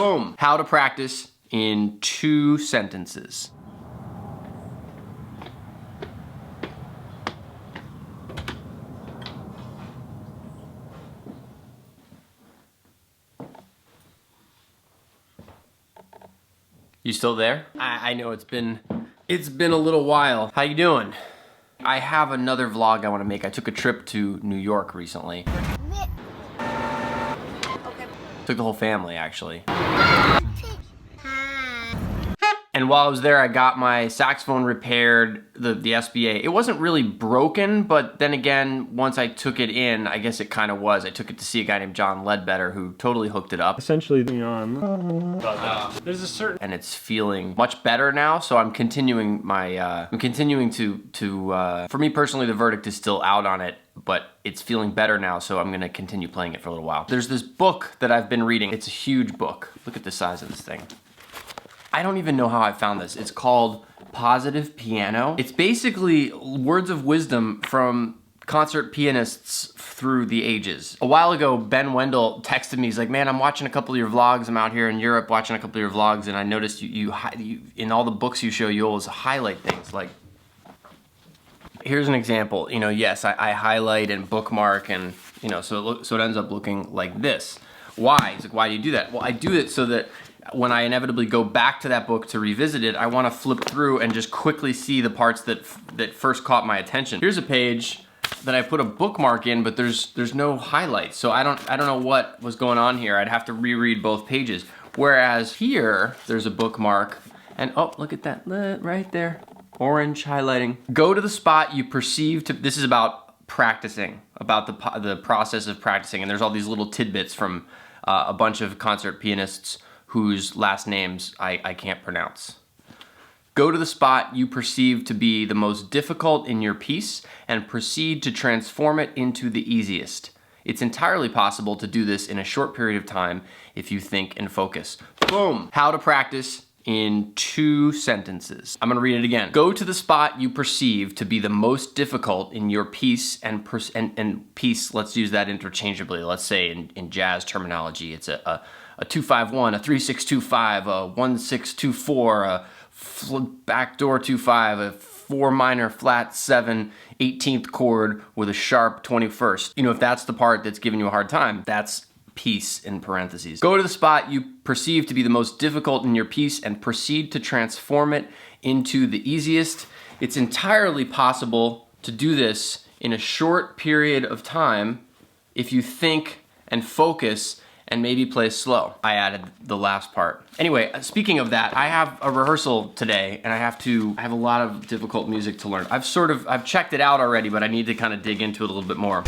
Boom. How to practice in 2 sentences. You still there? I know it's been a little while. How you doing? I have another vlog I want to make. I took a trip to New York recently. Okay. Took the whole family, actually. And while I was there, I got my saxophone repaired, the SBA. It wasn't really broken, but then again, once I took it in, I guess it kind of was. I took it to see a guy named John Ledbetter who totally hooked it up. Essentially, there's a certain... And it's feeling much better now, so I'm continuing my, for me personally, the verdict is still out on it, but it's feeling better now, so I'm gonna continue playing it for a little while. There's this book that I've been reading. It's a huge book. Look at the size of this thing. I don't even know how I found this. It's called Positive Piano. It's basically words of wisdom from concert pianists through the ages. A while ago, Ben Wendell texted me. He's like, man, I'm watching a couple of your vlogs. I'm out here in Europe watching a couple of your vlogs, and I noticed you in all the books you show, you always highlight things. Like, here's an example. You know, yes, I highlight and bookmark, and you know, so it ends up looking like this. Why? He's like, why do you do that? Well, I do it so that when I inevitably go back to that book to revisit it, I want to flip through and just quickly see the parts that first caught my attention. Here's a page that I put a bookmark in, but there's no highlights, so I don't know what was going on here. I'd have to reread both pages. Whereas here, there's a bookmark, and oh, look at that right there, orange highlighting. Go to the spot you perceive to. This is about practicing, about the process of practicing, and there's all these little tidbits from a bunch of concert pianists whose last names I can't pronounce. Go to the spot you perceive to be the most difficult in your piece and proceed to transform it into the easiest. It's entirely possible to do this in a short period of time if you think and focus. Boom! How to practice in 2 sentences. I'm gonna read it again. Go to the spot you perceive to be the most difficult in your piece and piece, let's use that interchangeably. Let's say in jazz terminology, it's a 2-5-1, a 3-6-2-5, a 1-6-2-4, a backdoor 2-5, a 4 minor flat 7 18th chord with a sharp 21st. You know, if that's the part that's giving you a hard time, that's piece in parentheses. Go to the spot you perceive to be the most difficult in your piece and proceed to transform it into the easiest. It's entirely possible to do this in a short period of time if you think and focus and maybe play slow. I added the last part. Anyway, speaking of that, I have a rehearsal today, and I have a lot of difficult music to learn. I've checked it out already, but I need to kind of dig into it a little bit more.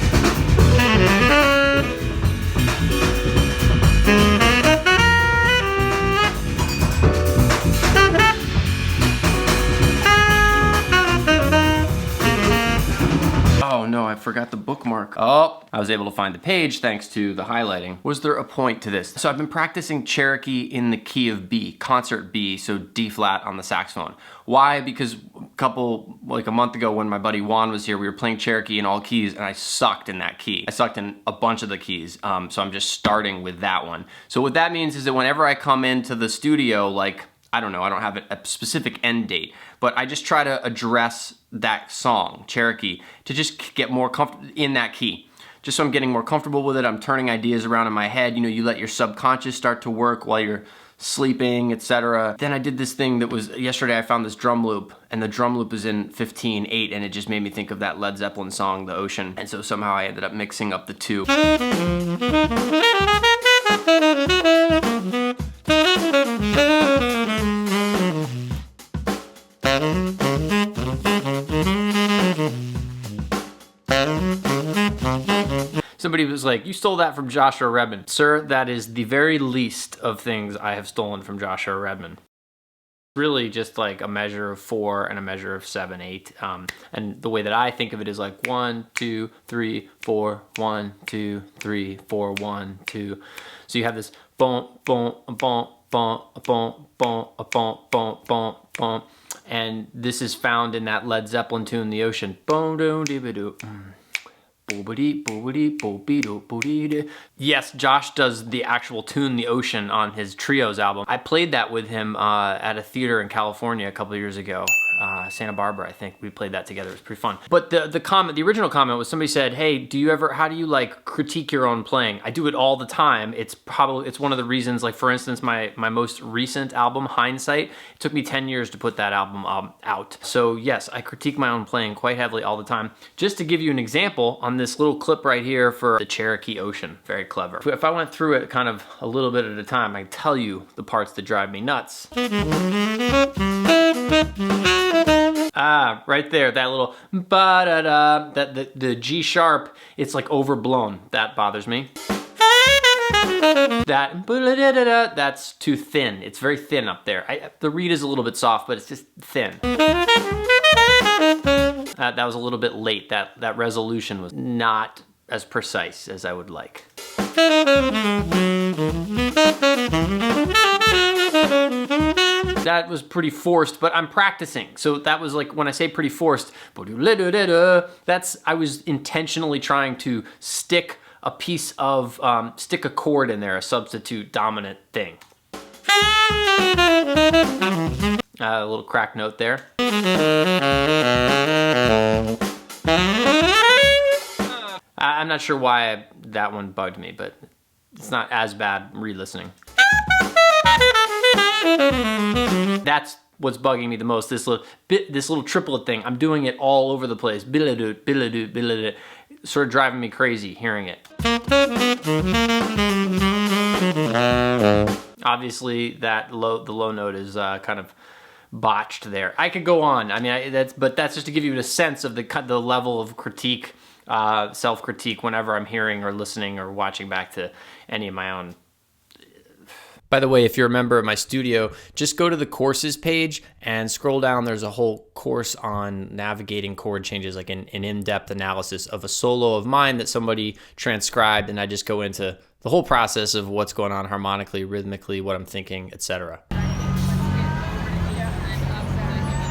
Oh no, I forgot the bookmark. Oh, I was able to find the page thanks to the highlighting. Was there a point to this? So I've been practicing Cherokee in the key of B, concert B, so D flat on the saxophone. Why? Because like a month ago when my buddy Juan was here, we were playing Cherokee in all keys and I sucked in that key. I sucked in a bunch of the keys, so I'm just starting with that one. So what that means is that whenever I come into the studio, like, I don't know, I don't have a specific end date, but I just try to address that song, Cherokee, to just get more comfortable in that key. Just so I'm getting more comfortable with it, I'm turning ideas around in my head. You know, you let your subconscious start to work while you're sleeping, etc. Then I did this thing that was, yesterday I found this drum loop, and the drum loop is in 15/8, and it just made me think of that Led Zeppelin song, The Ocean. And so somehow I ended up mixing up the two. Somebody was like, you stole that from Joshua Redman. Sir, that is the very least of things I have stolen from Joshua Redman. Really just like a measure of 4 and a measure of 7, 8. And the way that I think of it is like 1, 2, 3, 4, 1, 2, 3, 4, 1, 2. So you have this boom, boom, boom, boom, boom, boom, boom, boom, boom, boom. And this is found in that Led Zeppelin tune, The Ocean. Boom, doom, dee-ba-doo. Yes, Josh does the actual tune The Ocean on his Trios album. I played that with him at a theater in California a couple of years ago. Santa Barbara, I think. We played that together. It was pretty fun. But the original comment was somebody said, hey, how do you like critique your own playing? I do it all the time. It's one of the reasons, like for instance, my most recent album, Hindsight, it took me 10 years to put that album out. So yes, I critique my own playing quite heavily all the time. Just to give you an example, on this little clip right here for the Cherokee Ocean, very clever. If I went through it kind of a little bit at a time, I can tell you the parts that drive me nuts. Right there, that little ba-da-da, the G sharp, it's like overblown. That bothers me. That's too thin. It's very thin up there. The reed is a little bit soft, but it's just thin. That was a little bit late. That resolution was not as precise as I would like. That was pretty forced, but I'm practicing. So that was like, when I say pretty forced, I was intentionally trying to stick a chord in there, a substitute dominant thing. A little crack note there. I'm not sure why that one bugged me, but it's not as bad re-listening. That's what's bugging me the most. This little triplet thing. I'm doing it all over the place. Billadoo, billadoo, billadoo. Sort of driving me crazy hearing it. Obviously, the low note is kind of botched there. I could go on. I mean, that's just to give you a sense of the level of critique, self-critique whenever I'm hearing or listening or watching back to any of my own. By the way, if you're a member of my studio, just go to the courses page and scroll down. There's a whole course on navigating chord changes, like an in-depth analysis of a solo of mine that somebody transcribed, and I just go into the whole process of what's going on harmonically, rhythmically, what I'm thinking, etc.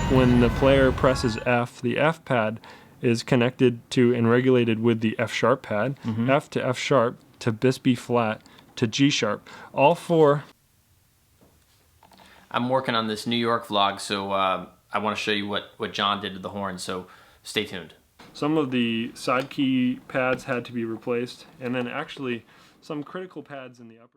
When the player presses F, the F pad is connected to and regulated with the F sharp pad, F to F sharp to bis B flat to G sharp. All four. I'm working on this New York vlog, so I want to show you what John did to the horn, so stay tuned. Some of the side key pads had to be replaced, and then actually some critical pads in the upper